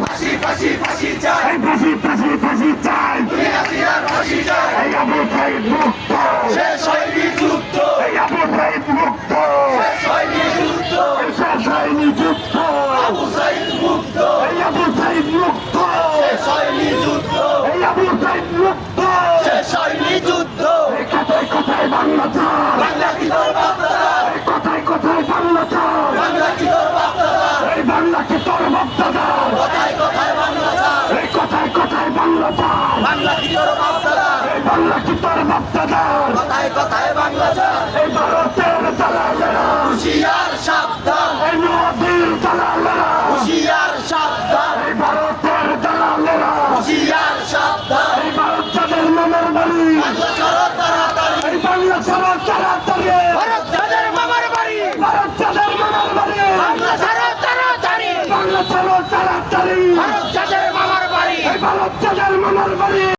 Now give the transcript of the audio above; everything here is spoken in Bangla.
ফাঁসি ফাঁসি ফাঁসি চাই, এই ফাঁসি ফাঁসি ফাঁসি চাই, দুই হাসিনার ফাঁসি চাই, এই আবু সাইদ মুক্ত, শেষ হয়নি যুদ্ধ, এই আবু সাইদ মুক্ত, শেষ হয়নি যুদ্ধ, এই শেষ হয়নি যুদ্ধ, আবু সাইদ মুক্ত, এই আবু সাইদ মুক্ত, শেষ হয়নি যুদ্ধ, এই আবু সাইদ মুক্ত। শেষ হয়নি যুদ্ধ। এই কথায় কথায় বাংলা চাই, বাংলা কি তোর বাপদাদার, এই কথায় কথায় বাংলা চাই, বাংলা কি তোর বাপদাদার, এই বাংলাকে তোর বাপদাদার, কথায় কথায় বাংলা চাই, এই কথায় কথায় বাংলা চাই, বাংলা কি তোর বাপদাদার, এই বাংলা কি তোর বাপদাদার, কথায় কথায় বাংলা চাই। এই ভারতের দালালেরা, হুঁশিয়ার সাবধান, এই মোদির দালালেরা, হুঁশিয়ার সাবধান, এই ভারতের দালালেরা, হুঁশিয়ার সাবধান। এই ভারত যাদের মনের বাড়ি, বাংলা ছাড়ো তাড়াতাড়ি, এই বাংলা ছাড়া তাড়াতাড়ি, ভারত যাদের মামার বাড়ি, ভারত যাদের মনের বাড়ি, বাংলা ছাড়ো তাড়াতাড়ি, বাংলা ছাড়া তাড়াতাড়ি, ভারত যাদের মামার বাড়ি। এই ভারত যাদের মনের বাড়ি।